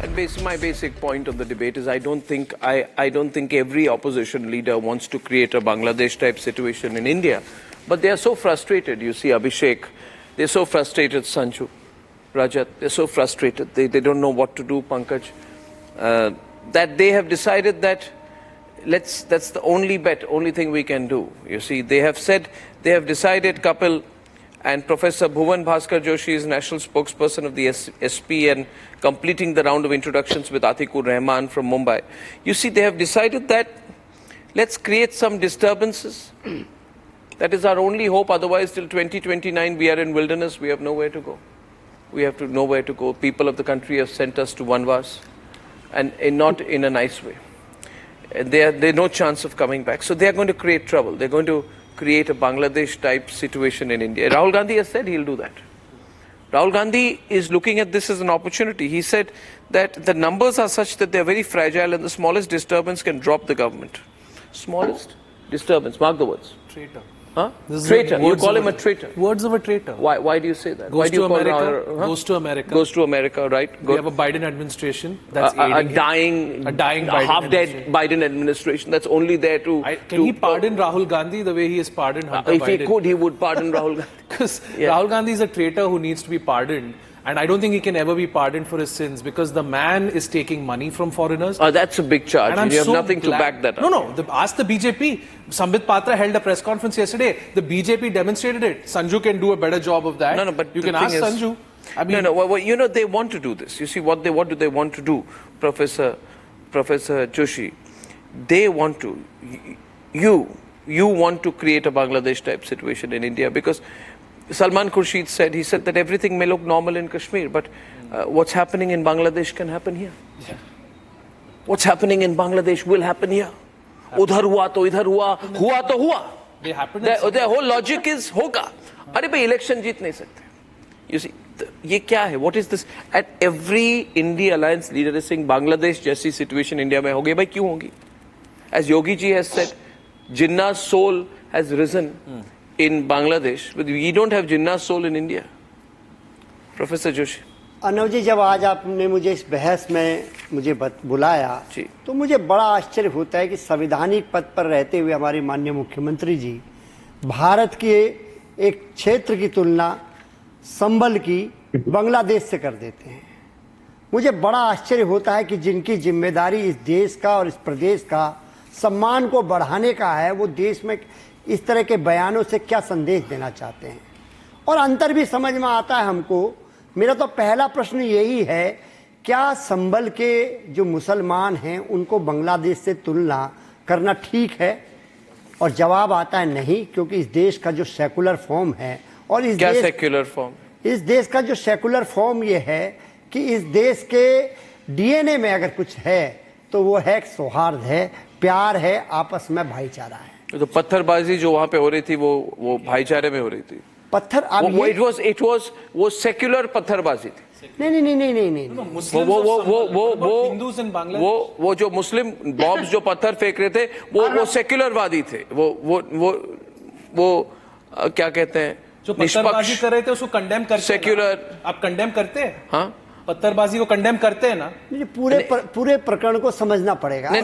And my basic point of the debate is I don't think every opposition leader wants to create a Bangladesh type situation in India, but they are so frustrated. You see Abhishek, they're so frustrated. Sanju, Rajat, they're so frustrated. They don't know what to do. Pankaj, that they have decided that that's the only thing we can do. You see, they have decided, Kapil. And Professor Bhuvan Bhaskar Joshi is national spokesperson of the SP and completing the round of introductions with Atikur Rahman from Mumbai. You see, they have decided that let's create some disturbances. That is our only hope. Otherwise, till 2029, we are in wilderness. We have nowhere to go. We have to nowhere to go. People of the country have sent us to Vanvas, and not in a nice way. There's no chance of coming back. So they are going to create trouble. They're going to create a Bangladesh type situation in India. Rahul Gandhi has said he'll do that. Rahul Gandhi is looking at this as an opportunity. He said that the numbers are such that they're very fragile and the smallest disturbance can drop the government. Smallest disturbance, mark the words. Traitor. Huh? Traitor. You call him a traitor. Words of a traitor. Why do you say that? Goes to America. Goes to America. Goes to America, right? We have a Biden administration that's a dying half-dead Biden administration that's only there to... Can he pardon Rahul Gandhi the way he has pardoned Hunter Biden? If he could, he would pardon Rahul Gandhi. Because Rahul Gandhi is a traitor who needs to be pardoned. And I don't think he can ever be pardoned for his sins because the man is taking money from foreigners. That's a big charge. And you have nothing to back that up. No. Ask the BJP. Sambit Patra held a press conference yesterday. The BJP demonstrated it. Sanju can do a better job of that. No, but you can ask Sanju. I mean, well, you know, they want to do this. You see, what do they want to do, Professor Joshi? They want to. You want to create a Bangladesh type situation in India because Salman Khurshid said that everything may look normal in Kashmir, but what's happening in Bangladesh can happen here. Yeah. What's happening in Bangladesh will happen here. Udhar hua to idhar hua to hua. Their whole logic is hoga. Arey bhai, election jeet nahi sakte. You see, ye kya hai? What is this? At every India Alliance leader is saying Bangladesh jaisi situation India mein hogi. Bhai, kyun hogi? As Yogi ji has said, Jinnah's soul has risen in Bangladesh, but we don't have Jinnah's soul in India. Professor Joshi. Arnav जी, जब आज आपने मुझे इस बहस में बुलाया तो मुझे बड़ा आश्चर्य होता है कि संवैधानिक पद पर रहते हुए हमारे माननीय मुख्यमंत्री जी भारत के एक क्षेत्र की तुलना संबल की बांग्लादेश से कर देते हैं। मुझे बड़ा आश्चर्य होता है कि जिनकी जिम्मेदारी इस देश का और इस प्रदेश का सम्मान को बढ़ाने का है, वो देश में इस तरह के बयानों से क्या संदेश देना चाहते हैं। और अंतर भी समझ में आता है हमको। मेरा तो पहला प्रश्न यही है, क्या संबल के जो मुसलमान हैं उनको बांग्लादेश से तुलना करना ठीक है? और जवाब आता है नहीं, क्योंकि इस देश का जो सेकुलर फॉर्म है और इस देश का जो सेकुलर फॉर्म ये है कि इस देश के डीएनए में अगर कुछ है तो वो है सौहार्द है, प्यार है, आपस में भाईचारा है। तो पत्थरबाजी जो वहां पे हो रही थी वो भाईचारे में हो रही थी। वो सेक्युलर पत्थरबाजी थी। नहीं। वो जो मुस्लिम बॉम्ब्स जो पत्थर फेंक रहे थे वो सेक्युलरवादी थे। वो क्या कहते हैं, जो पत्थरबाजी कर रहे थे उसको कंडेम करते हैं। सेक्युलर आप कंडेम करते हैं? हाँ, पत्थरबाजी को कंडेम करते हैं ना। पूरे प्रकरण को समझना पड़ेगा। नहीं,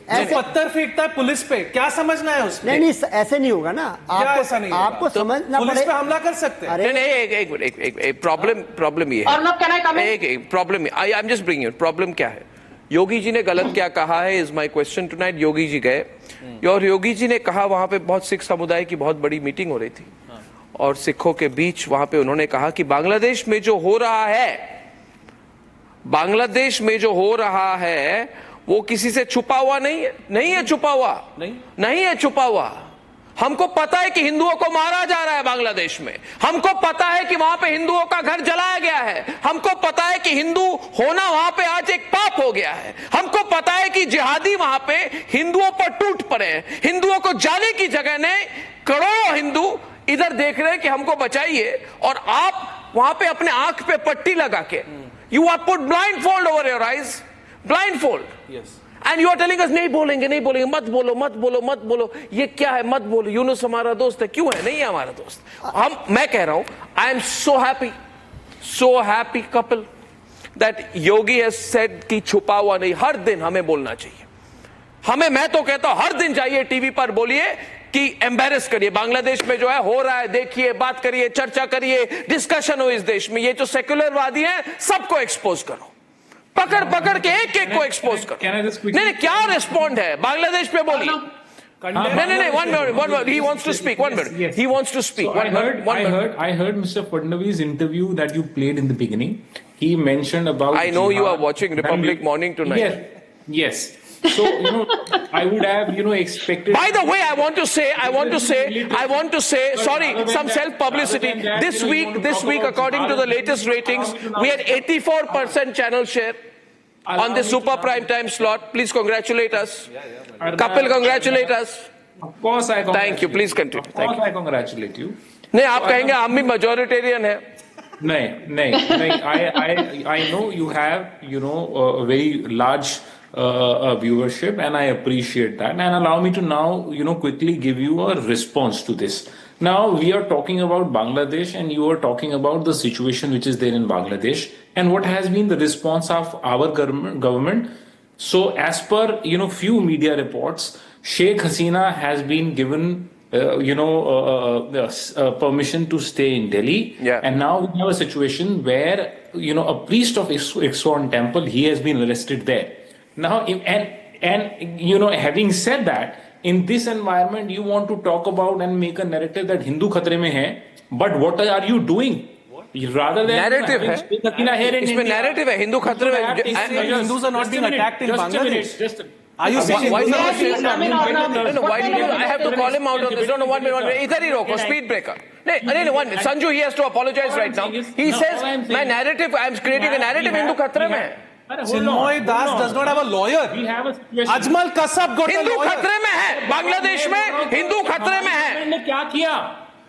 ऐसे पत्थर फेंकता है पुलिस पे, क्या समझना है उसमें? नहीं, ऐसे नहीं होगा ना। आपको समझना पुलिस पे हमला कर सकते हैं। नहीं, प्रॉब्लम ये है। Problem I am just bringing it. Problem क्या है? योगी जी ने गलत क्या कहा है is my question tonight. Yogi ji गए और योगी जी ने कहा, वहां पे बहुत सिख समुदाय की बहुत बड़ी मीटिंग हो रही थी और सिखों के बीच वहां पे उन्होंने कहा कि बांग्लादेश में जो हो रहा है वो किसी से छुपा हुआ नहीं है छुपा हुआ। हमको पता है कि हिंदुओं को मारा जा रहा है बांग्लादेश में। हमको पता है कि वहां पे हिंदुओं का घर जलाया गया है। हमको पता है कि हिंदू होना वहां पे आज एक पाप हो गया है। हमको पता है कि जिहादी वहां पे हिंदुओं पर टूट पड़े हैं। हिंदुओं को जाने की जगह ने करोड़ों हिंदू इधर देख रहे हैं कि हमको बचाइए, और आप वहां पे अपने आंख पे पट्टी लगा के you are put blindfold over your eyes, blindfold, and you are telling us नहीं बोलेंगे, मत बोलो। ये क्या है? मत बोलो। यूनुस हमारा दोस्त है। क्यों है? नहीं है हमारा दोस्त। मैं कह रहा हूं, I am so happy Kapil that Yogi has said कि छुपा हुआ नहीं, हर दिन हमें बोलना चाहिए. हमें, मैं तो कहता हूं हर दिन जाइए टीवी पर बोलिए कि एम्बेरस करिए बांग्लादेश में जो है हो रहा है, देखिए, बात करिए, चर्चा करिए, डिस्कशन हो इस देश में. ये जो सेक्युलरवादी हैं सबको एक्सपोज करो, पकड़ पकड़ के एक एक को एक्सपोज करो. नहीं, क्या रिस्पॉन्ड है बांग्लादेश पे बोलिए. No, one minute. He wants to speak. 1 minute. Yes. He wants to speak. So I heard Mr. Fadnavis' interview that you played in the beginning. He mentioned about. I know you are jihad. watching Republic Morning tonight. Yes. So I would have expected. By the way, I want to say. Sorry, some self-publicity. This week, according to the latest ratings, we had 84% channel share on the super prime time slot. Please congratulate us. Kapil, congratulate us. Of course, I congratulate. Thank you. Please continue. Of course, I congratulate you. नहीं, आप कहेंगे हम भी majority हैं. No. I know you have a very large viewership, and I appreciate that. And allow me to now quickly give you a response to this. Now we are talking about Bangladesh, and you are talking about the situation which is there in Bangladesh, and what has been the response of our government. So as per few media reports, Sheikh Hasina has been given permission to stay in Delhi. Yeah. And now we have a situation where a priest of ISKCON temple, he has been arrested there. Now and having said that, in this environment you want to talk about and make a narrative that Hindu khatre mein hai, but what are you doing? Rather than narrative है. इसमें narrative है. Hindu खतरे में. Hindus are not being attacked in Bangladesh. Are you saying Why Hindus not are say being that? No, why do you? I have to call him out on this. No, 1 minute. इधर ही रोको. Speed breaker. नहीं, 1 minute. Sanju, he has to apologize right now. He says my narrative. I am creating a narrative. Hindu खतरे में है. Chinmoy Das does not have a lawyer. We have a situation. Ajmal Kasab got a Hindu lawyer. खतरे में है. बांग्लादेश में हिंदू खतरे में है. ने क्या किया?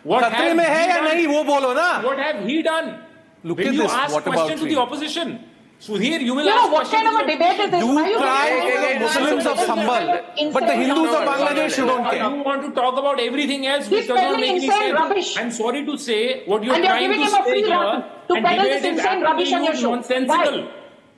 खतरे में है या नहीं वो बोलो ना. What have he done? Look When at you this. ask What about questions to we? the opposition? So here you will You ask know, what questions. kind of a debate is this? You Why you cry going for the to Muslims of Sambal, but the Hindus of Bangladesh you don't care. You want to talk about everything else He's which does not peddling make any insane sense. rubbish. I'm sorry to say what you're And you're trying giving to him a say free here run to and peddle debate this is insane rubbish on your show. nonsensical. Why?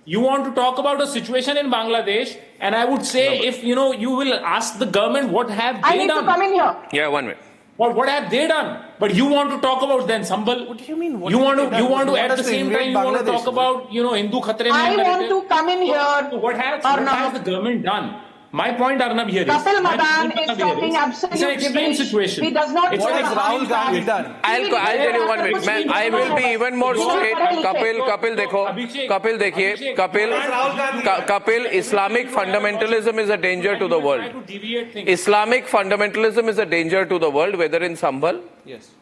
You want to talk about a situation in Bangladesh, and I would say if you will ask the government what have I they need to done. come in here. Yeah, 1 minute. What have they done? But you want to talk about then Sambal. What do you mean? You want to Want at us the to same time invade you want to Bangladesh? talk about Hindu khatre mein I want narrative. to come in here. What has Arnab. the government done? My point, Arnab, here is Kapil my Madan point, is Arnab, here talking absolute It's an extreme gibberish. situation. He does not It's What an has extreme Rahul Gandhi situation. done? I'll tell you 1 minute. Man, I will be even more straight. Kapil देखो. Kapil देखिए. Kapil, Islamic fundamentalism is a danger to the world. Islamic fundamentalism is a danger to the world, whether in Sambal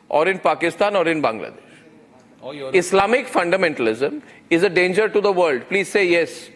or in Pakistan or in Bangladesh. Islamic fundamentalism is a danger to the world. Please say yes.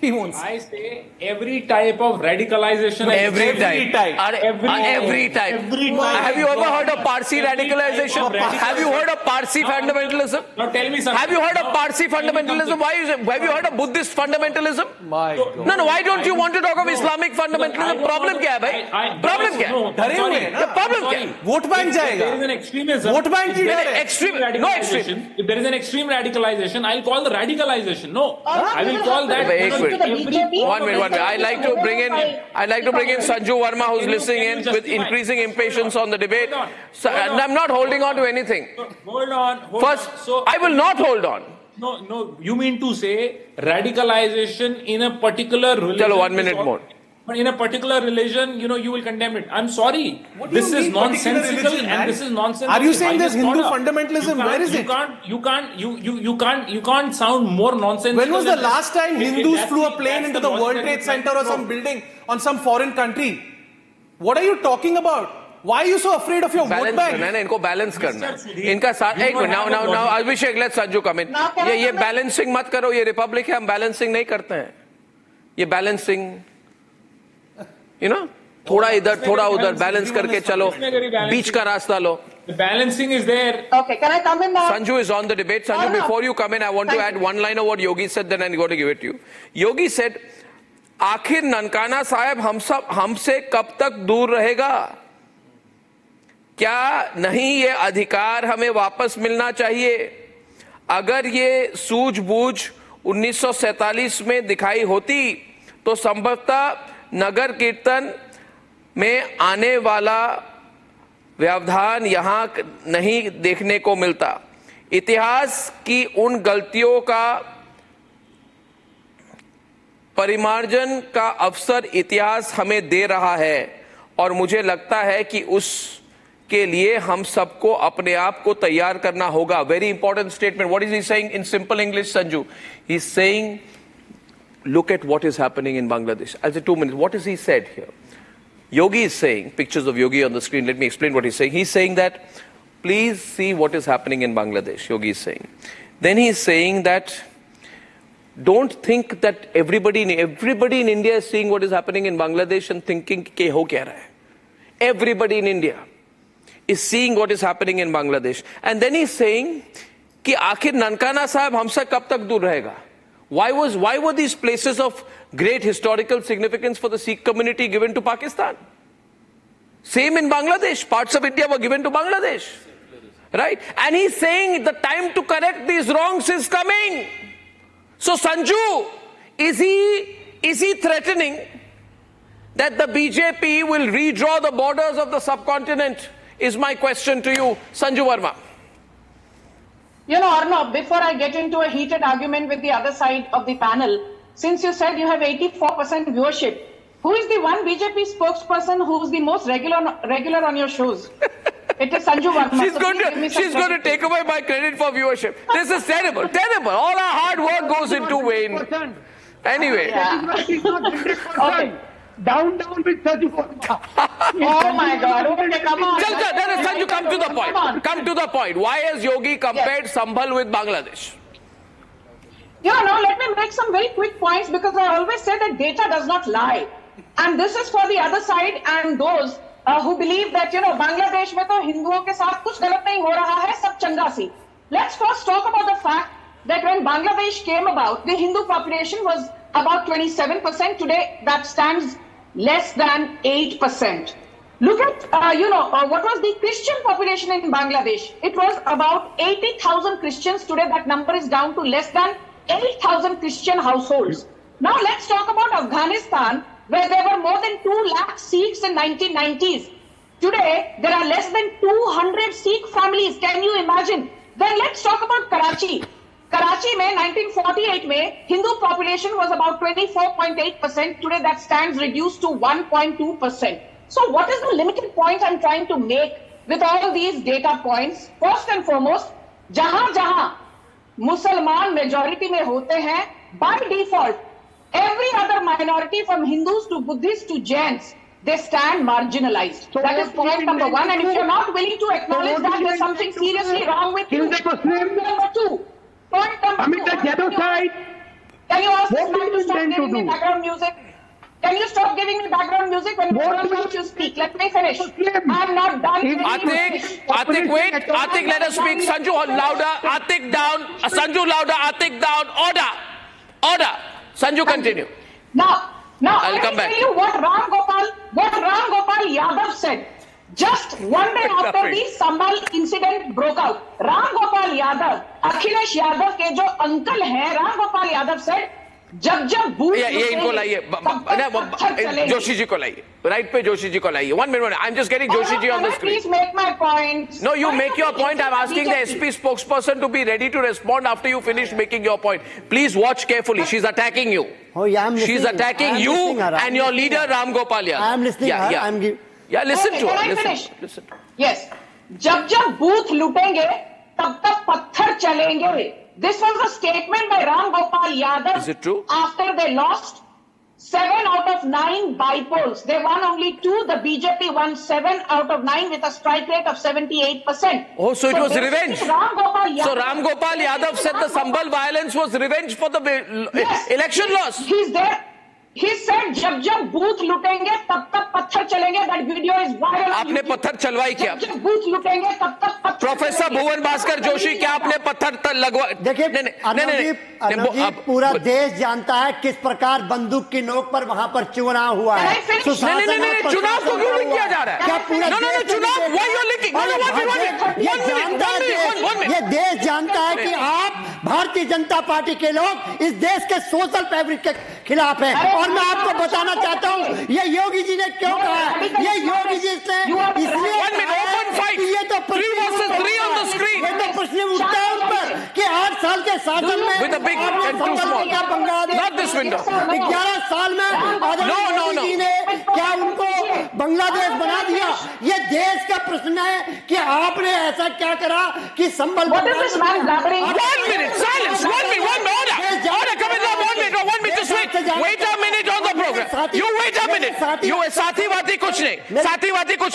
He won't. I say every type of radicalization. Every type. Every type. Have you ever heard of Parsi radicalization? Have you heard of Parsi fundamentalism? Now tell me something. Have you heard of Parsi fundamentalism? Why is it? Have you heard of Buddhist fundamentalism? My God. No, why don't you want to talk of Islamic fundamentalism? Problem क्या है भाई? Problem क्या है? डरे हुए हैं ना? Problem क्या है? वोट बैंक जाएगा. There is an extremism. Vote bank की डर है. Extreme, no extreme. If there is an extreme radicalization, I'll call the radicalization. No, I will call that. Wait, wait. BJP. 1 minute. I'd like to bring in Sanju Verma, who's listening in with increasing impatience on the debate. So, and I'm not holding on to anything. Hold on. First, So I will not hold on. No. You mean to say radicalization in a particular religion? Chalo, 1 minute more. But in a particular religion, you will condemn it. I'm sorry. What do you This is mean particular nonsensical, religion, man? and this is nonsensical. Are you saying By there's this Hindu order. fundamentalism? Where is it? You can't sound more nonsensical. When was the than last this. time If Hindus that's flew a the- plane that's into the the World logic Trade that Center or you some know. building on some foreign country? What are you talking about? Why are you so afraid of your vote balance bank? करना है ना, इनको balance करना है. इनका साथ एक minute now Abhishek let's Sanju come in. ये बैलेंसिंग मत करो. ये रिपब्लिक है, हम बैलेंसिंग नहीं करते हैं. ये बैलेंसिंग थोड़ा इधर थोड़ा उधर बैलेंस करके चलो. बीच का रास्ता लो. The balancing is there. Okay, can I come in now? Sanju is on the debate. Sanju, before you come in, I want to add one line of what Yogi said, then I'm going to give it to you. Yogi said, आखिर ननकाना साहब हमसे कब तक दूर रहेगा? क्या नहीं ये अधिकार हमें वापस मिलना चाहिए? अगर ये सूझबूझ 1947 में दिखाई होती तो संभवतः नगर कीर्तन में आने वाला व्यवधान यहां नहीं देखने को मिलता। इतिहास की उन गलतियों का परिमार्जन का अवसर इतिहास हमें दे रहा है और मुझे लगता है कि उसके लिए हम सबको अपने आप को तैयार करना होगा। Very important statement. What is he saying in simple English, Sanju? He is saying, look at what is happening in Bangladesh. As a 2 minutes, what has he said here? Yogi is saying, pictures of Yogi on the screen, let me explain what he's saying. He's saying that, please see what is happening in Bangladesh, Yogi is saying. Then he's saying that, don't think that everybody in India is seeing what is happening in Bangladesh and thinking, ke ho kya raha hai? Everybody in India is seeing what is happening in Bangladesh. And then he's saying, कि आखिर ननकाना साहब हमसे कब तक दूर रहेगा? Why were these places of great historical significance for the Sikh community given to Pakistan? Same in Bangladesh. Parts of India were given to Bangladesh. Right? And he's saying the time to correct these wrongs is coming. So Sanju, is he threatening that the BJP will redraw the borders of the subcontinent? Is my question to you, Sanju Verma. You know, Arnab, before I get into a heated argument with the other side of the panel, since you said you have 84% viewership, who is the one BJP spokesperson who is the most regular on your shows? It is Sanju Verma. She's going to take away my credit for viewership. This is terrible, terrible. All our hard work goes into vain. Anyway. Yeah. Okay. Down with Sanju Verma. Oh my God. Okay, come on. Sanju, come to the point. Come to the point. Why has Yogi compared Sambhal with Bangladesh? Yeah, no, let me make some very quick points because I always say that data does not lie. And this is for the other side and those who believe that, you know, Bangladesh में तो हिंदुओं के साथ कुछ गलत नहीं हो रहा है, सब चंगा सी. Let's first talk about the fact that when Bangladesh came about, the Hindu population was about 27%. Today, that stands less than 8%. Look at, what was the Christian population in Bangladesh? It was about 80,000 Christians. Today, that number is down to less than 8,000 Christian households. Now, let's talk about Afghanistan, where there were more than 2 lakh Sikhs in 1990s. Today, there are less than 200 Sikh families. Can you imagine? Then let's talk about Karachi. Karachi में 1948 में Hindu population was about 24.8%. Today that stands reduced to 1.2%. So what is the limited point I'm trying to make with all these data points? First and foremost, जहां मुसलमान majority में होते हैं, by default, every other minority from Hindus to Buddhists to Jains, they stand marginalized. So that is point number one. And if you're not willing to acknowledge that, there's something seriously wrong with you. Number two. Point number two. Genocide. Can you ask this man to stop giving me background music? Can you stop giving me background music when you speak? Let me finish. I'm not done. Atik, wait. Atik, let us speak. Sanju, louder. Atik, down. Sanju, louder. Atik, down. Order. Sanju, continue. Now, I'll come back. Tell you what Ram Gopal Yadav said. Just one day after the Sambhal incident broke out, Ram Gopal Yadav, Akhilesh Yadav के जो uncle हैं, Ram Gopal Yadav said, जब booth ये इनको लाइए, जोशी जी को लाइए, right पे जोशी जी को लाइए. 1 minute, I'm just getting Joshi ji on the screen. Please make my point. No, you make your point. I'm asking the SP spokesperson to be ready to respond after you finish making your point. Please watch carefully. She's attacking you. Oh, yeah, I'm listening. She's attacking you and your leader Ram Gopal Yadav. I'm listening. Yeah, listen to her. Listen. Yes. जब booth लूटेंगे, तब पत्थर चलेंगे. This was a statement by Ram Gopal Yadav. Is it true? After they lost 7 out of 9 by-polls. They won only 2. The BJP won 7 out of 9 with a strike rate of 78%. Oh, so it was revenge. Ram Gopal Yadav, so Ram Gopal Yadav said the Sambhal violence was revenge for the election loss. He's there. He said, जब booth लुटेंगे तब पत्थर चलेंगे. That video is viral. आपने पत्थर चलवाई क्या? जब booth लुटेंगे तब पत्थर. प्रोफेसर भुवन भास्कर जोशी, क्या आपने पत्थर लगवा? देखिए, नहीं, पूरा देश जानता है किस प्रकार बंदूक की नोक पर वहां पर चुनाव हुआ है. नहीं, चुनाव को क्यों नहीं किया जा रहा है? क्या पूरा चुनाव? Why you linking? ये देश जानता है कि आप भारतीय जनता पार्टी के लोग इस देश के सोशल फैब्रिक के खिलाफ है। और मैं आपको बताना चाहता हूँ ये योगी जी ने क्यों कहा है, ये योगी जी से इसलिए ये तो प्रश्न उठता है उन पर कि 8 साल के शासन में 11 साल में मोदी जी ने क्या उनको बांग्लादेश बना दिया? ये देश का प्रश्न है कि आपने ऐसा क्या करा कि संबल साथीवादी कुछ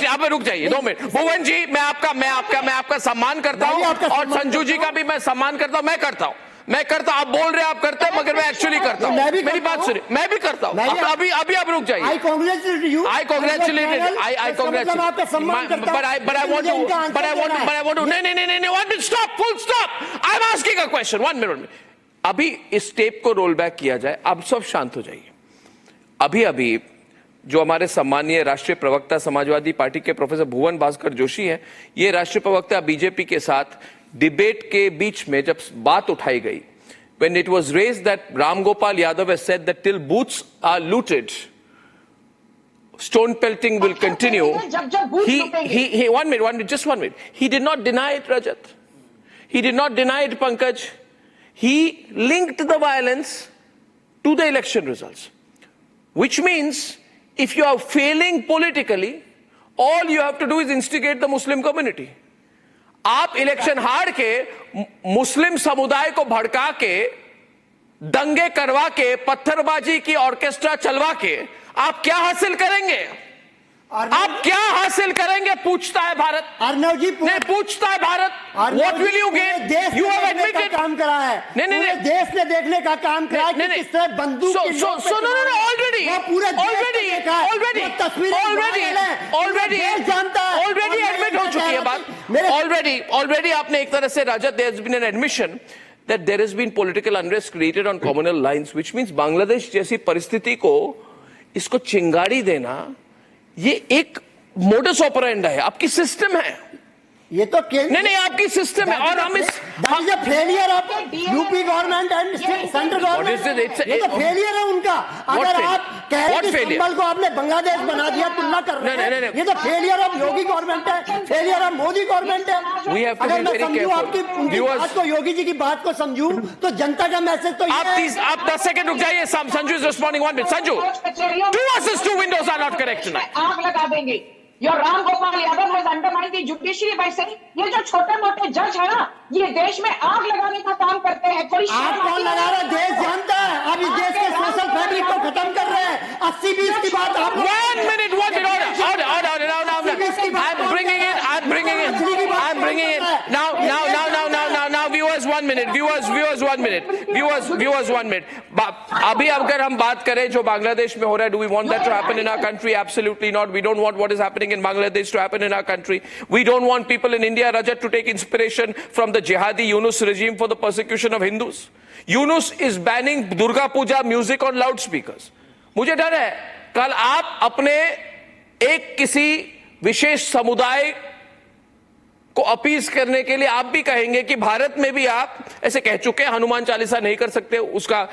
नहीं, आप रुक जाइए 2 मिनट। भुवन जी, मैं आपका सम्मान करता हूँ और संजू जी का भी मैं सम्मान करता हूँ, मैं करता आप बोल रहे हैं आप करते हैं, मगर मैं एक्चुअली करता हूँ। मेरी बात सुनिए, मैं भी करता हूँ। अभी आप रुक जाइए। I congratulate you. I congratulate. But I want to. नहीं, 1 minute, stop, full stop. I'm asking a question. 1 minute. अभी इस टेप को रोल बैक किया जाए, अब सब शांत हो जाइए। अभी जो हमारे सम्मानीय राष्ट्रीय प्रवक्ता समाजवादी पार्टी के प्रोफेसर भुवन भास्कर जोशी हैं, ये राष्ट्रीय प्रवक्ता बीजेपी के साथ डिबेट के बीच में जब बात उठाई गई, when it was raised that Ram Gopal Yadav has said that till booths are looted, stone pelting will continue. He 1 minute, just 1 minute. He did not deny it, Rajat. He did not deny it, Pankaj. He linked the violence to the election results, which means if you are failing politically, all you have to do is instigate the Muslim community. आप election हार के मुस्लिम समुदाय को भड़का के दंगे करवा के पत्थरबाजी की ऑर्केस्ट्रा चलवा के आप क्या हासिल करेंगे? आप क्या हासिल करेंगे? पूछता है भारत। अर्नव जी पूछता है Bharat. What will you gain? You have admitted काम करा है। नहीं, देश ने देखने का काम करा है कि किस तरह बंदूक already admit हो चुकी है बात। Already आपने एक तरह से राजत, there has been an admission that there has been political unrest created on communal lines, which means Bangladesh जैसी परिस्थिति को इसको चिंगारी देना ये एक मोडस ऑपरेंडा है, आपकी सिस्टम है। ये तो नहीं आपकी सिस्टम है। और हम इस failure of UP government and central government, ये तो फेलियर है उनका। अगर आप कह रहे हैं कि संबल को आपने बांग्लादेश बना दिया, तुलना कर रहे हैं, ये तो फेलियर ऑफ योगी गवर्नमेंट है, फेलियर ऑफ मोदी गवर्नमेंट है। अगर मैं समझूं आपकी उनकी बात को, योगी जी की बात को समझूं, तो जनता का मैसेज तो आप 10 सेकंड रुक जाइए। Sanju is responding 1 minute। Sanju, 2 versus 2 windows are not correct tonight। आग लगा देंगे। Your Ram Gopal Yadav has undermined the judiciary by saying ये जो छोटे मोटे जज है ना, ये देश में आग लगाने का काम करते हैं। कोई आग कौन लगा रहा है? देश जानता है। अब इस देश के सोशल फैब्रिक को खत्म कर रहे हैं। 80-20 की बात आप 1 minute, order। I'm bringing it now viewers 1 minute, viewers 1 minute। अभी अगर हम बात करें जो बांग्लादेश में हो रहा है, do we want that to happen in our country? Absolutely not। We don't want what is happening in Bangladesh to happen in our country. We don't want people in India, Rajat, to take inspiration from the jihadi Yunus regime for the persecution of Hindus. Yunus is banning Durga Puja music on loudspeakers. मुझे डर है कल आप अपने एक किसी विशेष समुदाय को अपीज करने के लिए आप भी कहेंगे कि भारत में भी आप ऐसे कह चुके हैं, हनुमान चालीसा नहीं कर सकते, उसका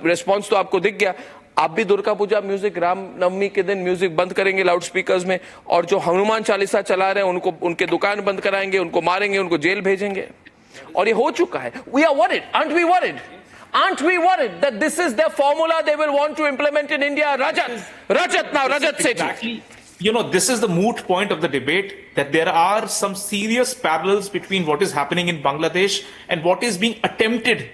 रिस्पॉन्स तो आपको दिख गया। आप भी दुर्गा पूजा म्यूजिक, रामनवमी के दिन म्यूजिक बंद करेंगे लाउड स्पीकर्स में, और जो हनुमान चालीसा चला रहे हैं उनको उनके दुकान बंद कराएंगे, उनको मारेंगे, उनको जेल भेजेंगे। और ये हो चुका है। We are worried, aren't we worried? Aren't we worried that this is their formula they will want to implement in India? Rajat, say exactly. You know, this is the moot point of the debate, that there are some serious parallels between what is happening in Bangladesh and what is being attempted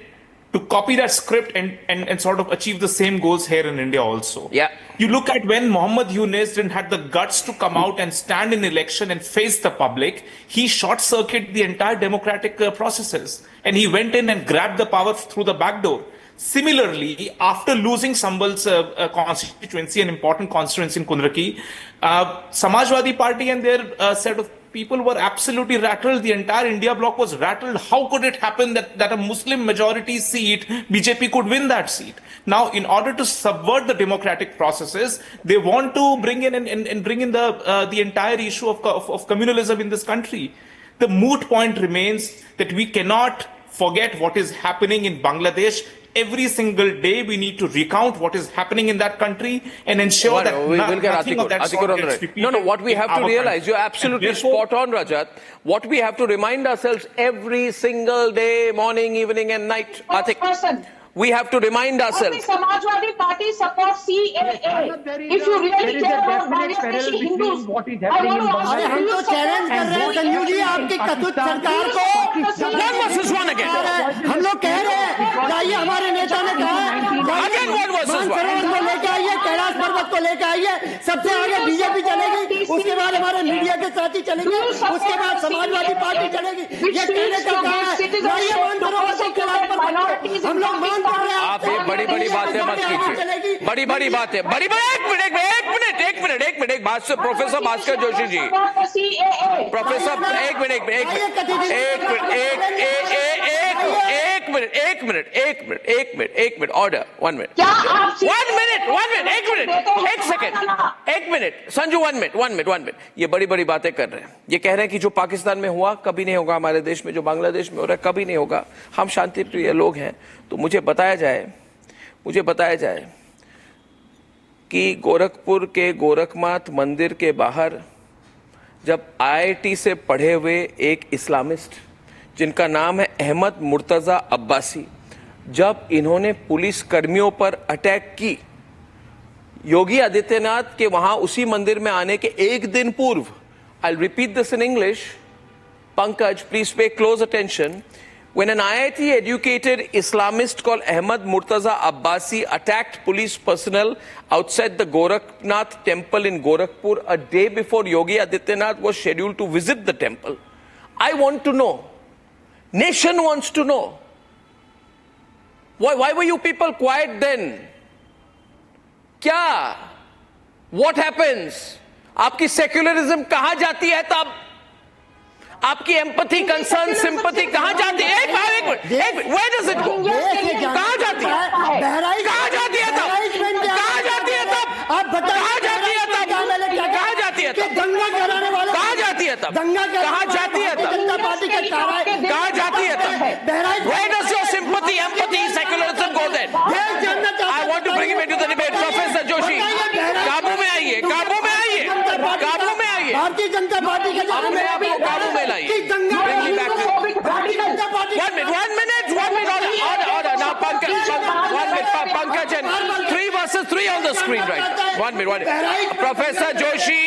to copy that script and sort of achieve the same goals here in India also. Yeah. You look at when Mohammad Yunus didn't have the guts to come out and stand in election and face the public, he short-circuited the entire democratic processes. And he went in and grabbed the power through the back door. Similarly, after losing Sambal's constituency, an important constituency in Kundraki, Samajwadi Party and their set of people were absolutely rattled. The entire India bloc was rattled. How could it happen that a Muslim majority seat, BJP could win that seat? Now, in order to subvert the democratic processes, they want to bring in the entire issue of communalism in this country. The moot point remains that we cannot forget what is happening in Bangladesh. Every single day, we need to recount what is happening in that country and ensure that nothing of that sort gets repeated. No, what we have to realize, you're absolutely spot on, Rajat. What we have to remind ourselves every single day, morning, evening, and night, Atik, we have to remind ourselves. Samajwadi Party supports CAA. If you really care about Bangladeshi Hindus, what is happening in अरे हम तो challenge कर रहे हैं संजू जी आपकी कथित सरकार को। One versus one again. हम लोग कह रहे हैं जाइए, हमारे नेता ने कहा Again one versus one. Mansarovar को लेके आइए, कैलाश पर्वत को लेके आइए, सबसे आगे बीजेपी चलेगी, उसके बाद हमारे मीडिया के साथी चलेंगे, उसके बाद समाजवादी पार्टी चलेगी। ये कहने का कहा है जाइए मानसरोवर से कैलाश पर्वत, हम लोग मान कर रहे हैं। आप ये बड़ी बड़ी बातें मत कीजिए, बड़ी बड़ी बातें, बड़ी बड़ी एक minute Bhaskar professor Bhaskar Joshi ji, professor एक मिनट ऑर्डर, 1 मिनट, एक मिनट संजू, 1 मिनट। ये बड़ी बड़ी बातें कर रहे हैं, ये कह रहे हैं कि जो पाकिस्तान में हुआ कभी नहीं होगा हमारे देश में, जो बांग्लादेश में हो रहा है कभी नहीं होगा। हम शांति प्रिय लोग हैं, तो मुझे बताया जाए कि गोरखपुर के गोरखनाथ मंदिर के बाहर जब IIT से पढ़े हुए एक इस्लामिस्ट जिनका नाम है अहमद मुर्तजा अब्बासी, जब इन्होंने पुलिस कर्मियों पर अटैक की, योगी आदित्यनाथ के वहां उसी मंदिर में आने के एक दिन पूर्व, I repeat this in English, Pankaj, please pay close attention. When an IIT educated Islamist called Ahmad Murtaza Abbasi attacked police personnel outside the Gorakhnath temple in Gorakhpur a day before Yogi Adityanath was scheduled to visit the temple, I want to know, nation wants to know, why were you people quiet then? क्या? What happens? आपकी secularism कहां जाती है तब? आपकी empathy, concern, sympathy कहां जाती है? एक minute, where does it go? कहां जाती है? कहां जाती है तब? कहां जाती है तब? आप बताइए, कहां जाती है तब? कहां जाती है तब? दंगा कराने वाले कहां जाती है तब? दंगा कहां जाती है तब? जनता पार्टी के कहां जाती है तब? Where does your sympathy, empathy, secularism go then? I want to bring him into the debate. Professor Joshi, काबू में आइए, काबू में आइए, काबू में आइए। भारतीय जनता पार्टी के अपने आप को काबू में लाइए। Bring me back to Bharatiya Janata party 1 minute, order. Now Pankaj, and 3 versus 3 on the screen, right? 1 minute. Professor Joshi,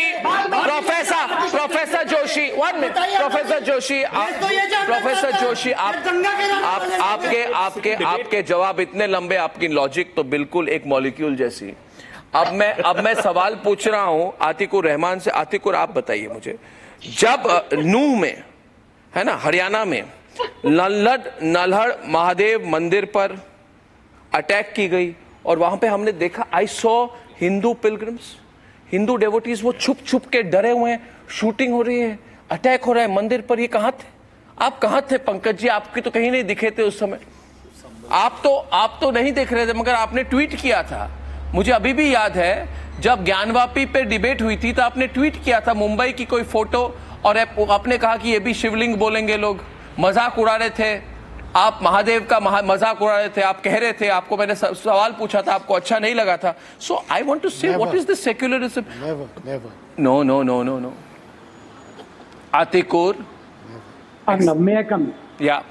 1 minute. Professor Joshi, आपके जवाब इतने लंबे, आपकी लॉजिक तो बिल्कुल एक मॉलिक्यूल जैसी। अब मैं सवाल पूछ रहा हूं आतिकुर रहमान से। आतिकुर, आप बताइए मुझे, जब नूह में, है ना, हरियाणा में नल्हड़ महादेव मंदिर पर अटैक की गई और वहां पे हमने देखा, I saw Hindu pilgrims, Hindu devotees, वो छुप के डरे हुए हैं, शूटिंग हो रही है, अटैक हो रहा है मंदिर पर। ये कहां थे? आप कहां थे पंकज जी? आपकी तो कहीं नहीं दिखे थे उस समय। आप तो नहीं देख रहे थे, मगर आपने ट्वीट किया था। मुझे अभी भी याद है जब ज्ञानवापी पे डिबेट हुई थी तो आपने ट्वीट किया था मुंबई की कोई फोटो, और आपने कहा कि ये भी शिवलिंग बोलेंगे लोग, मजाक उड़ा रहे थे आप, महादेव का मजाक उड़ा रहे थे। आप कह रहे थे, आपको मैंने सवाल पूछा था, आपको अच्छा नहीं लगा था। So I want to say what is this secularism? No Atikur, may I come? Yeah.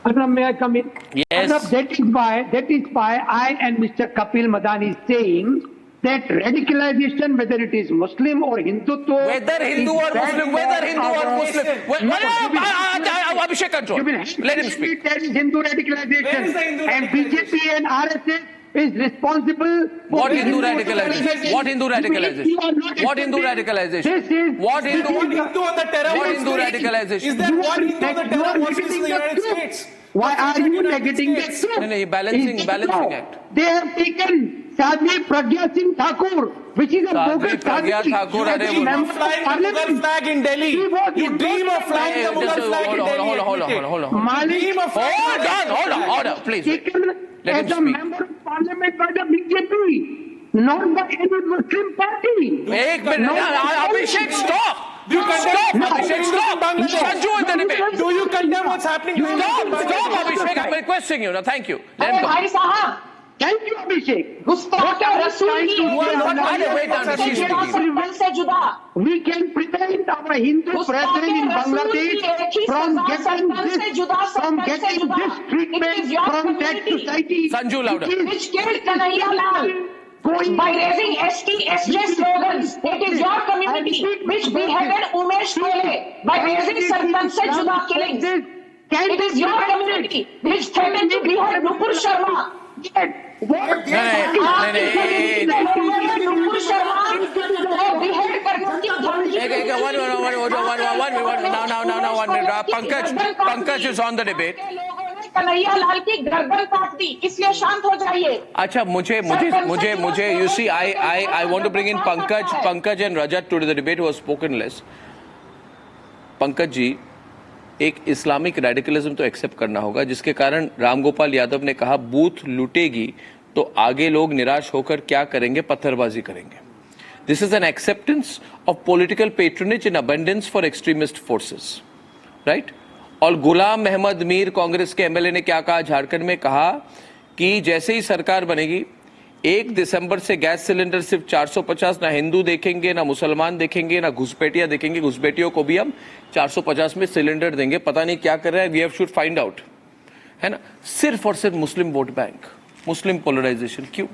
May I come in? Yes. That is why I and Mr. Kapil Madani is saying that radicalization, whether it is Muslim or Hindutva, whether Hindu or Muslim, Abhishek control. Let him speak. That is Hindu radicalization, and BJP and RSS is responsible for What Hindu radicalization? What Hindu radicalization? What Hindu radicalization? What Hindu on the terror? What Hindu radicalization? Is there one Hindu on the terror watches in the United States? Why are you negating the truth? No, balancing act. They have taken Sadhvi Pragya Singh Thakur, which is a bogus Pragya Thakur, Mughal flag in Delhi. You dream of flying the Mughal flag in Delhi. Hold on. Hold on, please. Let him as a speak. member of parliament by the BJP, not by any Muslim party. एक minute, Abhishek, stop. Do you condemn Abhishek Stop! Sanju in the debate. Do you condemn what's happening? Stop, Abhishek. I'm requesting you. Now, thank you. Let him अरे come. भाई साहब, Thank you, Abhishek. गुस्ताख रसूल की से जुदा We can prevent our Hindu brethren in Bangladesh from getting this treatment from that society. Sanju, louder. which killed Kanhaiya Lal by raising ST, SJ slogans. It is your community which beheaded Umesh Kole by raising Sarpanch se juda killings. It is your community which threatened to behead Nupur Sharma. Nupur Sharma को behead करने की धमकी One minute. Pankaj is on the debate. Kanhaiya Lal की गर्दन काट दी, इसलिए शांत हो जाइए। अच्छा, मुझे you see, I want to bring in Pankaj and Rajat to the debate who have spoken less. Pankaj ji, एक इस्लामिक रेडिकलिज्म तो एक्सेप्ट करना होगा, जिसके कारण रामगोपाल यादव ने कहा बूथ लूटेगी तो आगे लोग निराश होकर क्या करेंगे, पत्थरबाजी करेंगे. This is an acceptance of political patronage in abundance for extremist forces, right? और गुलाम अहमद मीर कांग्रेस के एमएलए ने क्या कहा झारखंड में, कहा कि जैसे ही सरकार बनेगी 1 दिसंबर से गैस सिलेंडर सिर्फ 450, ना हिंदू देखेंगे, ना मुसलमान देखेंगे, ना घुसपैठियां देखेंगे, घुसपैठियों को भी हम 450 में सिलेंडर देंगे. पता नहीं क्या कर रहे हैं, we have should find out, है ना? सिर्फ और सिर्फ Muslim vote bank, Muslim polarisation, क्यों?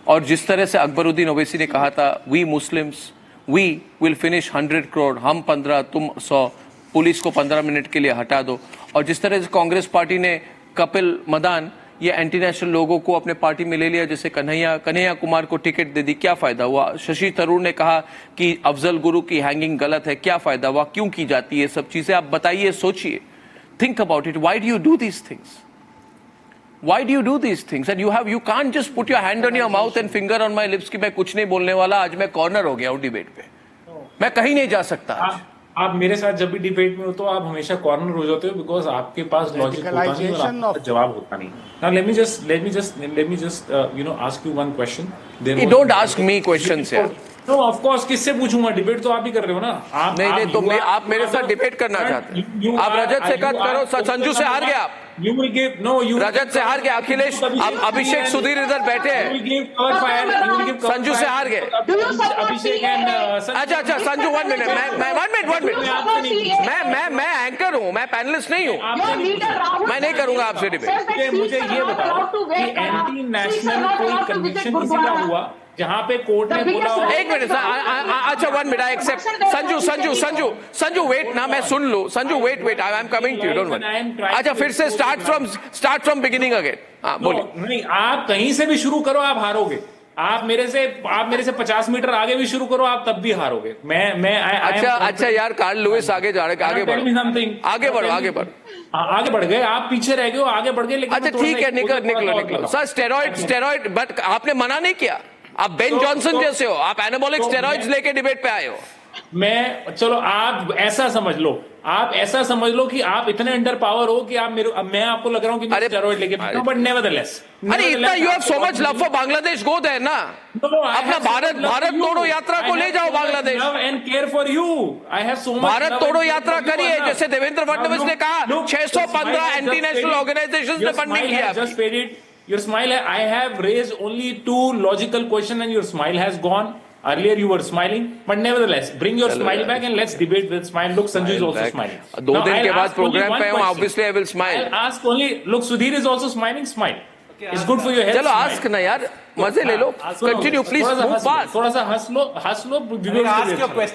और जिस तरह से अकबरुद्दीन ओवैसी ने कहा था, we Muslims we will finish 100 crore, हम 15 तुम 100, पुलिस को 15 मिनट के लिए हटा दो. और जिस तरह से कांग्रेस पार्टी ने कपिल मदान ये एंटी नेशनल लोगों को अपने पार्टी में ले लिया, जैसे कन्हैया कुमार को टिकट दे दी, क्या फायदा हुआ? शशि थरूर ने कहा कि अफजल गुरु की हैंगिंग गलत है, क्या फायदा हुआ? क्यों की जाती है सब चीजें? आप बताइए, सोचिए, think about it. Why do you do these things? Why do you do these things? And you can't just put your hand on your mouth and finger on my lips कि मैं कुछ नहीं बोलने वाला, आज मैं कॉर्नर हो गया हूँ डिबेट पे, मैं कहीं नहीं जा सकता. आप मेरे साथ जब भी डिबेट में हो तो आप हमेशा कॉर्नर हो जाते हो, बिकॉज आपके पास लॉजिक होता नहीं और आपका जवाब होता नहीं. Now let me just ask you one question. Don't ask me questions यार. No, of course, किससे पूछूंगा? डिबेट तो आप ही कर रहे हो ना. नहीं, तो आप मेरे साथ डिबेट करना चाहते हैं. आप रजत से कट करो, संजू से हार गया आप. रजत से हार गया अखिलेश, अभिषेक सुधीर इधर बैठे हैं, संजू से हार गए. अभिषेक एंड अच्छा संजू, 1 मिनट, मैं एंकर हूँ, मैं पैनलिस्ट नहीं हूँ, मैं नहीं करूंगा आपसे डिबेट. मुझे ये बताओ कि एंटी नेशनल कोई कन्विक्शन किसी का हुआ जहां पे कोर्ट ने बोला? एक मिनट, अच्छा 1 minute, I accept. Sanju wait ना, मैं सुन लूं. Sanju wait, I am coming to you, don't worry. अच्छा, फिर से स्टार्ट फ्रॉम बिगिनिंग अगेन. हाँ, बोलिए. नहीं, आप कहीं से भी शुरू करो, आप हारोगे. आप मेरे से 50 मीटर आगे भी शुरू करो, आप तब भी हारोगे. अच्छा यार, कार्ल लुइस आगे जा रहे, आगे बढ़ो. आगे बढ़ गए, आप पीछे रह गए हो, आगे बढ़ गए. लेकिन अच्छा ठीक है, निकलो सर. स्टेरॉइड, बट आपने मना नहीं किया. आप बेन जॉनसन जैसे हो, आप एनाबॉलिक स्टेरॉइड्स लेके डिबेट पे आए हो. चलो आप ऐसा समझ लो कि आप इतने अंडर पावर हो कि आप मैं आपको लग रहा हूं कि मैं स्टेरॉइड लेके, बट नेवरदलेस. अरे इतना you have so much love for Bangladesh, go there ना. अपना भारत तोड़ो यात्रा को ले जाओ Bangladesh. And care for you. I have so much. Bharat तोड़ो यात्रा करिए, जैसे देवेंद्र फडणवीस ने कहा. 615 एंटी नेशनल ऑर्गेनाइजेशंस ने फंडिंग किया. Just paid it. Your smile, I have raised only 2 logical questions and your smile has gone. Earlier you were smiling, but nevertheless, bring your smile back and let's debate with smile. Look, Sanju is also smiling. 2 दिन के बाद programme पे हूँ, obviously I will smile. I'll ask only, look, Sudhir is also smiling, smile. It's good for your health. चलो ask ना यार, मजे ले लो. Continue, please move fast. थोड़ा सा हंस लो.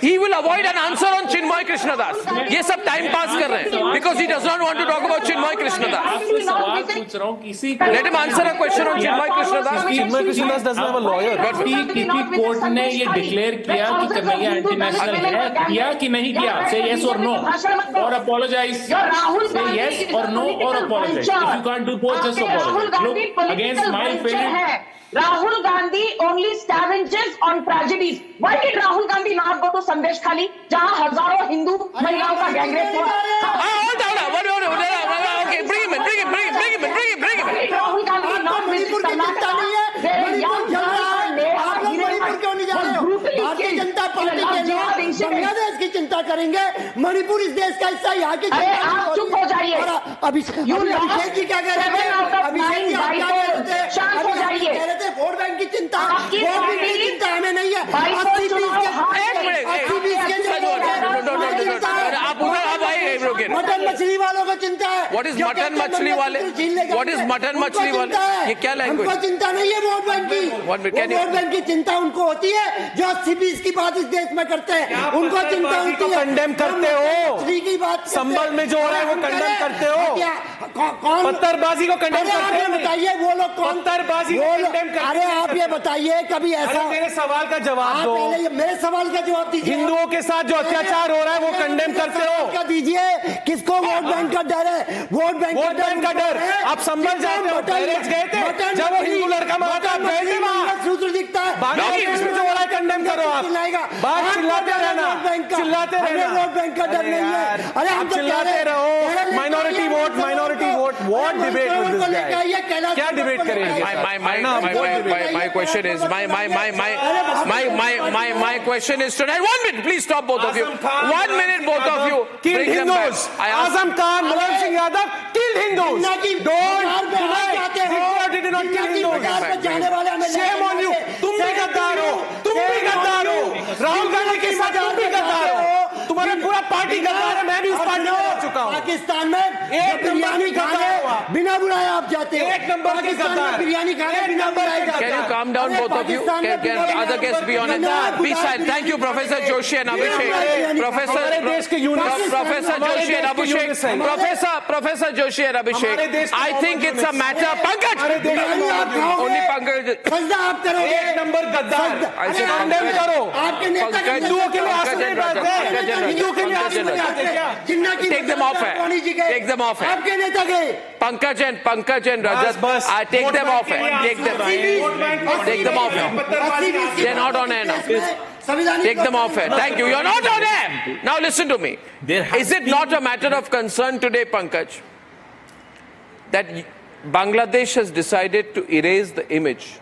He will avoid an answer on Chinmoy Krishnadas. ये सब टाइम पास कर रहे हैं because he does not want to talk about Chinmoy Krishnadas. सवाल पूछ रहा हूँ किसी को. Let him answer a question on Chinmoy Krishnadas. Chinmoy Krishnadas doesn't have a lawyer. किसी कोर्ट ने ये डिक्लेयर किया कि कन्हैया इंटरनेशनल है, किया कि नहीं किया? Say yes or no or apologize. Say yes or no or apologize. If you can't do both, just apologize. Look, again, smile failed. Rahul Gandhi only scavenges on tragedies. Why did Rahul Gandhi not go to Sandesh Khali, जहाँ हजारों हिंदू महिलाओं का gangrape हुआ? Okay, bring him in. Rahul Gandhi not visit Karnataka. Where young girls are brutally killed in Bangladesh की चिंता करेंगे, मणिपुर इस देश का हिस्सा, यहाँ की अरे आप चुप हो जाइए। अभिषेक जी क्या कह रहे थे? अभिषेक जी आप क्या कह रहे थे? शांत हो जाइए। कह रहे थे वोट बैंक की चिंता, आपकी वोट बैंक की चिंता हमें नहीं है। 80-20 के मटन मछली वालों को चिंता है। What is mutton मछली वाले? What is mutton मछली वाले? ये क्या लैंग्वेज? उनको चिंता नहीं है वोट बैंक की। वोट बैंक की चिंता उनको होती है जो 80-20 की बात इस देश में करते हैं, उनको चिंता होती है। कंडेम करते हो, मछली की बात संभल में जो हो रहा है वो कंडेम करते हो, कौन पत्थरबाजी को कंडेम करते हो? बताइए वो लोग कौन पत्थरबाजी को कंडेम करते? अरे आप ये बताइए कभी ऐसा, मेरे सवाल का जवाब दो, पहले मेरे सवाल का जवाब दीजिए। हिंदुओं के साथ जो अत्याचार हो रहा है वो कंडेम करते हो? क्या दीजिए, किसको वोट बैंक का डर है? वोट बैंक का डर है। आप संभल जाते हो, बैरेज गए थे जब वो हिंदू लड़का मारा था, आप गए थे वहां, सूत्र दिखता है। बांग्लादेश में जो हो रहा है कंडेम करो आप, बात चिल्लाते रहना, चिल्लाते रहना, वोट बैंक का डर नहीं है। अरे हम चिल्लाते रहो, minority vote, what debate with this guy? क्या डिबेट करेंगे? My question is, my question is tonight. 1 minute, please stop both of you. 1 minute, both of you. Killed Hindus. Azam Khan, Mulayam Singh Yadav killed Hindus. Don't deny. Hitler did not kill Hindus. Shame on you. तुम भी गद्दार हो, राहुल गांधी के साथ तुम भी गद्दार हो, तुम्हारा पूरा पार्टी गद्दार है, मैं भी उस पार्टी में रह चुका हूं। पाकिस्तान में एक बिरयानी खाने बिना बुलाए आप जाते हो, एक नंबर के गद्दार, बिरयानी खाने बिना बुलाए जाते Can you calm down, both of you? Can other guests be on it? Be silent. Thank you, Professor Joshi and Abhishek. Professor Joshi and Abhishek. Professor Joshi and Abhishek. I think it's a matter. Pankaj. Only Pankaj. सजदा आप करोगे। एक number गद्दार, condemn करो। आपके नेता हिंदुओं के लिए आंसू नहीं बहाते, हिंदुओं के लिए आंसू नहीं आते क्या? Take them off. Take them off. आपके नेता गए। Pankaj and Rajat. I take them off. Take them off. They're not on air now. Take them off air. Thank you. You're not on air. Now listen to me. Is it not a matter of concern today, Pankaj, that Bangladesh has decided to erase the image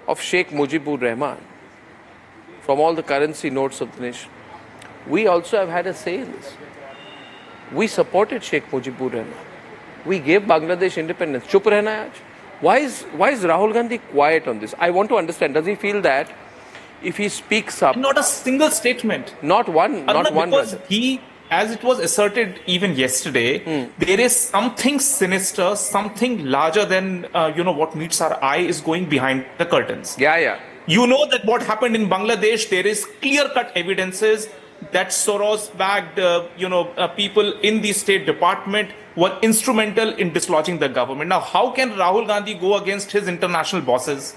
of Sheikh Mujibur Rahman from all the currency notes of the nation? We also have had a say in this. We supported Sheikh Mujibur Rahman. We gave Bangladesh independence. Chup rehna hai aaj. Why is Rahul Gandhi quiet on this? I want to understand. Does he feel that if he speaks up, not a single statement, not one, because he, as it was asserted even yesterday, there is something sinister, something larger than what meets our eye is going behind the curtains. Yeah. You know that what happened in Bangladesh, there is clear-cut evidences that Soros-backed, people in the State Department were instrumental in dislodging the government. Now, how can Rahul Gandhi go against his international bosses?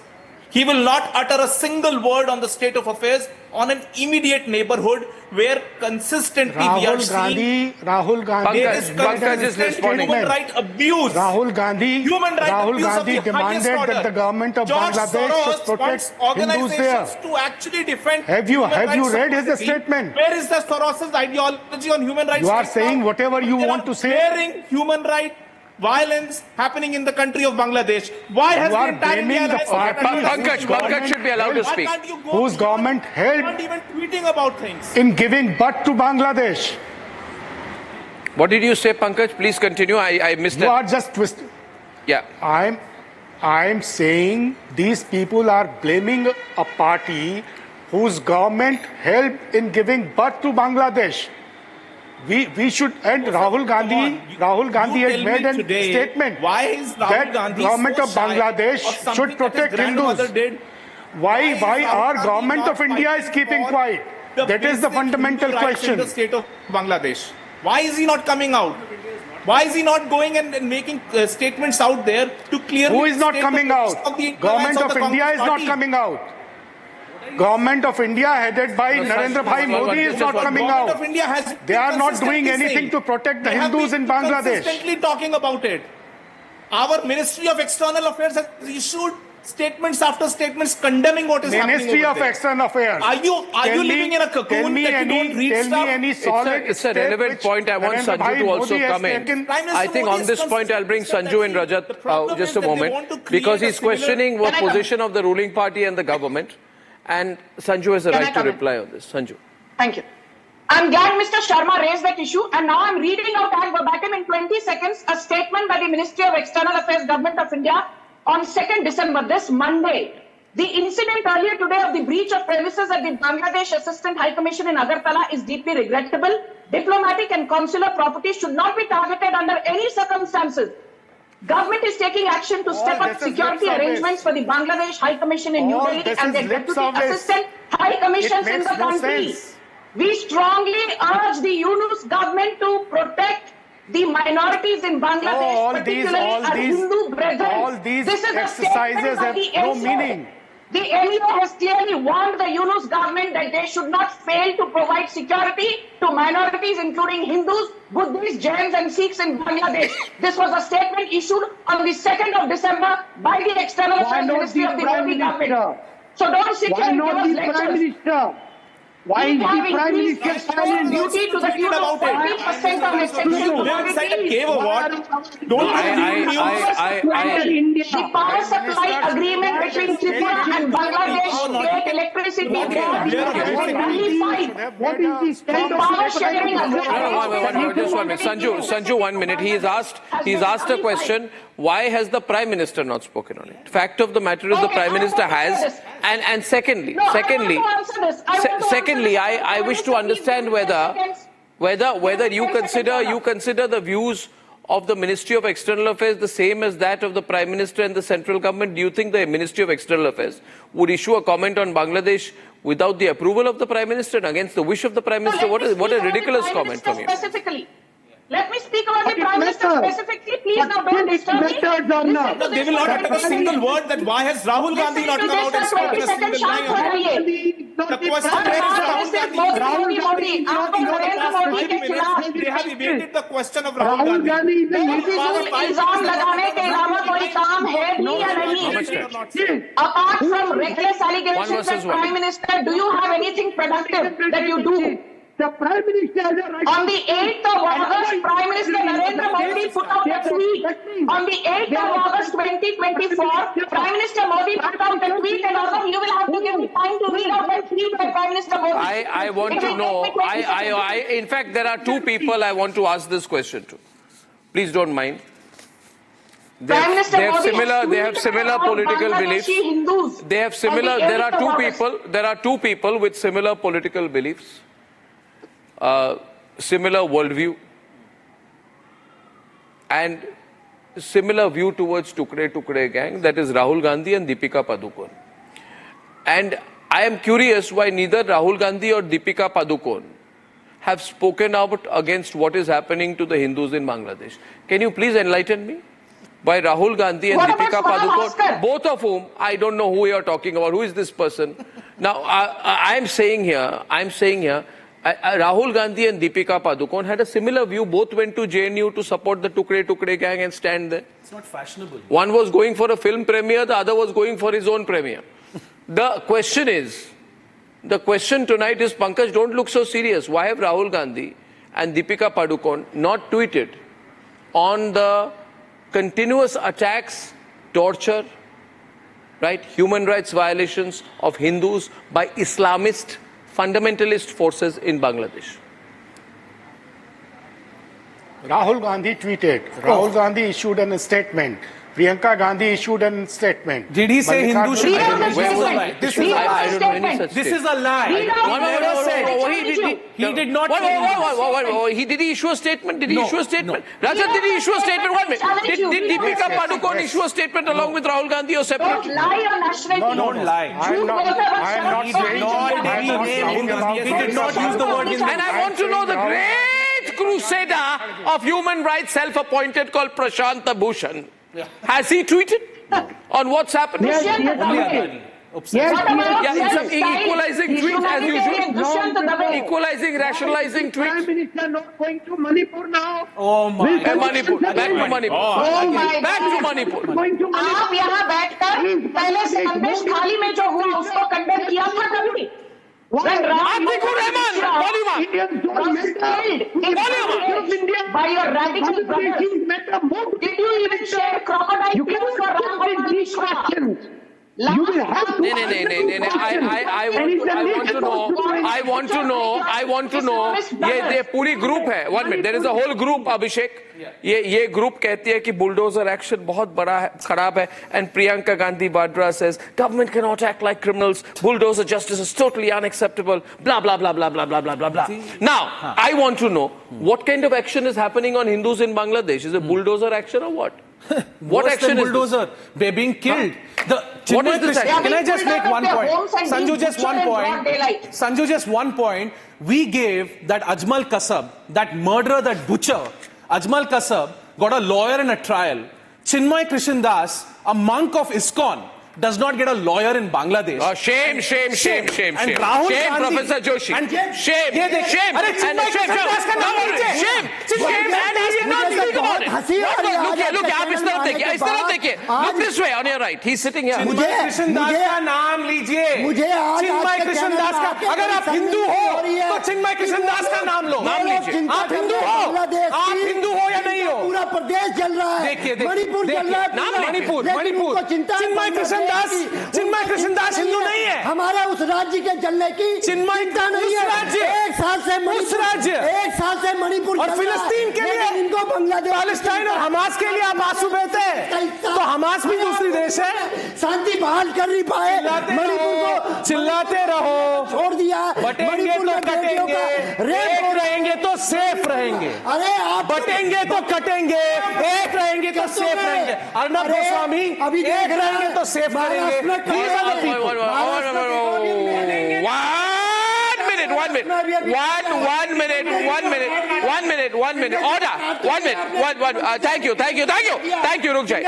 He will not utter a single word on the state of affairs on an immediate neighborhood where consistently we are seeing Pankaj is responding. Human right abuse. Rahul Gandhi demanded that the government of Bangladesh should protect Hindus there. To actually defend have you read his statement? Where is the Soros's ideology on human rights? You are saying whatever you want to say. Bearing human right violence happening in the country of Bangladesh. Why has the entire Pankaj should be allowed to speak. Whose government helped not even tweeting about things in giving birth to Bangladesh? What did you say, Pankaj? Please continue. I missed it. You are just twisting. Yeah. I'm saying these people are blaming a party whose government helped in giving birth to Bangladesh. We should, and Rahul Gandhi has made a statement. Why is Rahul that Gandhi government so of Bangladesh should protect Hindus? Why our government of India is keeping quiet? That is the fundamental question. In the state of Bangladesh, why is he not coming out? Why is he not going and making statements out there to clearly? Who is not coming out? Government of India is not coming out. Government of India headed by Narendra Bhai Modi is not coming out. They are not doing anything to protect the Hindus in Bangladesh. Consistently talking about it. Our Ministry of External Affairs has issued statements after statements condemning what is happening. Ministry of External Affairs. Are you living in a cocoon that you don't read stuff? It's a relevant point. I want Sanju to also come in. I think on this point I'll bring Sanju and Rajat just a moment, because he's questioning the position of the ruling party and the government. And Sanju has a right to reply on this. Sanju. Thank you. I'm glad Mr. Sharma raised that issue, and now I'm reading out verbatim in 20 seconds a statement by the Ministry of External Affairs, Government of India, on 2nd December, this Monday. The incident earlier today of the breach of premises at the Bangladesh Assistant High Commission in Agartala is deeply regrettable. Diplomatic and consular property should not be targeted under any circumstances. Government is taking action to step up security arrangements for the Bangladesh High Commission in New Delhi and the Deputy Assistant High Commissions in the country. We strongly urge the Yunus government to protect the minorities in Bangladesh, particularly our Hindu brethren. All these This is exercises have no meaning. The MEO has clearly warned the Yunus government that they should not fail to provide security to minorities, including Hindus, Buddhists, Jains, and Sikhs in Bangladesh. This was a statement issued on the 2nd of December by the External Affairs Ministry of the Modi government. So don't sit here and give us lectures. Why is the Prime Minister silent? Duty to the tune of 40% of extension. Gave a what? Don't The power supply agreement between Tripura and Bangladesh State Electricity Board was nullified. What is the stand of Power sharing agreement. Just 1 minute. Sanju, 1 minute. He's asked a question. Why has the Prime Minister not spoken on it? Fact of the matter is the Prime Minister has. And secondly, I wish to understand whether you consider the views of the Ministry of External Affairs the same as that of the Prime Minister and the central government. Do you think the Ministry of External Affairs would issue a comment on Bangladesh without the approval of the Prime Minister and against the wish of the Prime Minister? What a ridiculous comment from you. Specifically. Let me speak about the Prime Minister specifically. Please now don't disturb me. No, they will not utter a single word. That why has Rahul Gandhi not come out and spoken a single line? The question is Rahul Gandhi. They have evaded the question of Rahul Gandhi. इल्जाम लगाने के अलावा कोई काम है नहीं या नहीं? Apart from reckless allegations as Prime Minister, do you have anything productive that you do? The Prime Minister has a right. On the 8th of August, Prime Minister Narendra Modi put out a tweet. On the 8th of August 2024, Prime Minister Modi put out a tweet, and also you will have to give me time to read out that tweet by Prime Minister Modi. I want to know, in fact, there are two people I want to ask this question to. Please don't mind. They have similar political beliefs. There are two people with similar political beliefs. Similar worldview and similar view towards Tukde gang, that is Rahul Gandhi and Deepika Padukone. And I am curious why neither Rahul Gandhi or Deepika Padukone have spoken out against what is happening to the Hindus in Bangladesh. Can you please enlighten me? Why Rahul Gandhi and Deepika Padukone, both of whom, I don't know who you are talking about, who is this person? Now, I am saying here, Rahul Gandhi and Deepika Padukone had a similar view. Both went to JNU to support the Tukde gang and stand there. It's not fashionable. One was going for a film premiere, the other was going for his own premiere. The question tonight is, Pankaj, don't look so serious. Why have Rahul Gandhi and Deepika Padukone not tweeted on the continuous attacks, torture, right, human rights violations of Hindus by Islamist fundamentalist forces in Bangladesh? Rahul Gandhi tweeted. Rahul Gandhi issued a statement. Priyanka Gandhi issued a statement. Did he say Hindu should... This is a lie. This is a lie. He did not. Did he issue a statement? Did he issue a statement? Rajat, did he issue a statement? 1 minute. Did Deepika Padukone issue a statement along with Rahul Gandhi or separately? Don't lie on national. Don't lie. I am not He did not use the word Hindu. And I want to know the great crusader of human rights, self-appointed, called Prashant Bhushan. Has he tweeted on what's happening? Equalizing tweets as usual. Equalizing, rationalizing tweets. Prime Minister not going to Manipur now. Oh my God. Manipur. Back to Manipur. Back to Manipur. Going to Manipur. आप यहाँ बैठकर पहले से संदेश खाली में जो हुआ उसको कंडेम किया था कभी? When Atikur Rahman, Indians don't matter. by your radical brothers, did you even share crocodile tears for Ram Gopal Mishra? You will have to. No. I want to know. ये पूरी group है. 1 minute. There is a whole group, Abhishek. ये group कहती है कि bulldozer action बहुत बड़ा है, खराब है. And Priyanka Gandhi Vadra says government cannot act like criminals. Bulldozer justice is totally unacceptable. Blah blah blah blah blah blah blah blah blah. Now I want to know what kind of action is happening on Hindus in Bangladesh. Is it bulldozer action or what? What action is bulldozer? They're being killed. What is this action? Can I just make one point? Sanju, just one point. Sanju, just one point. We gave that Ajmal Kasab, that murderer, that butcher, Ajmal Kasab, got a lawyer in a trial. Chinmay Krishan Das, a monk of ISKCON, does not get a lawyer in Bangladesh. Shame. And Rahul shame, Gandhi, Professor Joshi. And shame. अरे चिन्मय कृष्ण दास का नाम लीजिए. Shame. And he did not speak about it. Look, आप इस तरफ देखिए. Look this way on your right. He's sitting here. चिन्मय कृष्ण दास का नाम लीजिए. चिन्मय कृष्ण दास का. अगर आप हिंदू हो तो चिन्मय कृष्ण दास का नाम लो. नाम लीजिए. आप हिंदू हो. आप हिंदू हो या नहीं हो? पूरा प्रदेश जल रहा है. देखिए. मणिपुर जल रहा है. मणिपुर. चिन्मय कृष्ण दास हिंदू नहीं है. हमारा उस राज्य के जलने की चिंता नहीं है. एक साल से मणिपुर और फिलिस्तीन के लिए इनको बांग्लादेश, पैलेस्टाइन और हमास के लिए आप आंसू बहते हैं. तो हमास भी दूसरी देश है. शांति बहाल कर नहीं पाए. मणिपुर को चिल्लाते रहो. छोड़ दिया. बटेंगे तो कटेंगे. एक रहेंगे तो सेफ रहेंगे. अरे आप बटेंगे तो कटेंगे. एक रहेंगे तो सेफ रहेंगे. अर्नब गोस्वामी अभी देख रहे हैं तो सेफ रहेंगे. One minute. Order. 1 minute. Thank you. रुक जाए.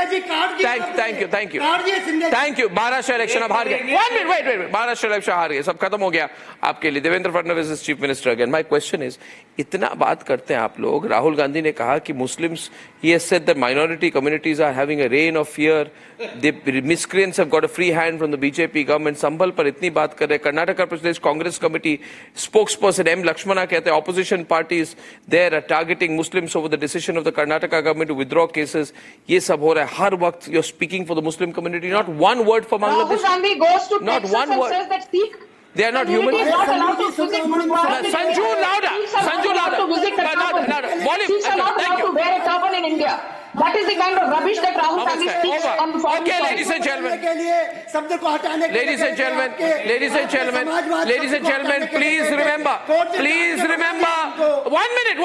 Thank you. महाराष्ट्र इलेक्शन अब हार गए. 1 minute. Wait. महाराष्ट्र इलेक्शन हार गए. सब खत्म हो गया आपके लिए. Devendra Fadnavis is chief minister again. My question is, इतना बात करते हैं आप लोग. राहुल गांधी ने कहा कि Muslims, he has said that minority communities are having a reign of fear. The miscreants have got a free hand from the BJP government. Sambhal पर इतनी बात कर रहे. Karnataka Pradesh Congress committee spokesperson M. Lakshmana कहते हैं opposition parties there are targeting Muslims over the decision of the Karnataka government to withdraw cases. ये सब हो रहा है हर वक्त. You're speaking for the Muslim community. Not one word for Bangladesh. Rahul Gandhi goes to Not Texas one and word. says that Sikh They are not human. community is not allowed to visit Gurudwara. Sanju louder. Sikhs are not allowed to visit the turban. Volume. Sikhs are not allowed to wear a turban in India. That is the kind of rubbish that Rahul Gandhi speaks on foreign Okay, soil. ladies and gentlemen. के लिए शब्द को हटाने के लिए Ladies and gentlemen, please remember. 1 minute.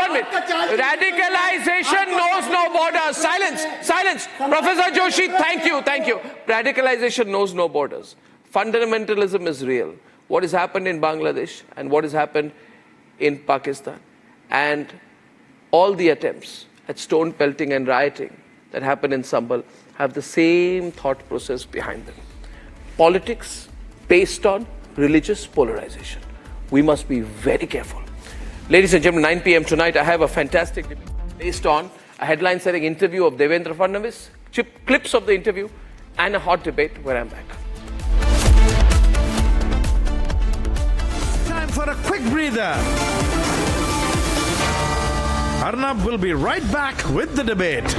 Radicalization knows no borders. Silence. Professor Joshi, thank you. Radicalization knows no borders. Fundamentalism is real. What has happened in Bangladesh and what has happened in Pakistan, and all the attempts at stone pelting and rioting that happened in Sambal have the same thought process behind them. Politics based on religious polarization. We must be very careful. Ladies and gentlemen, 9 p.m. tonight, I have a fantastic debate based on a headline-setting interview of Devendra Fadnavis, clips of the interview, and a hot debate where I'm back. Time for a quick breather. Arnab will be right back with the debate.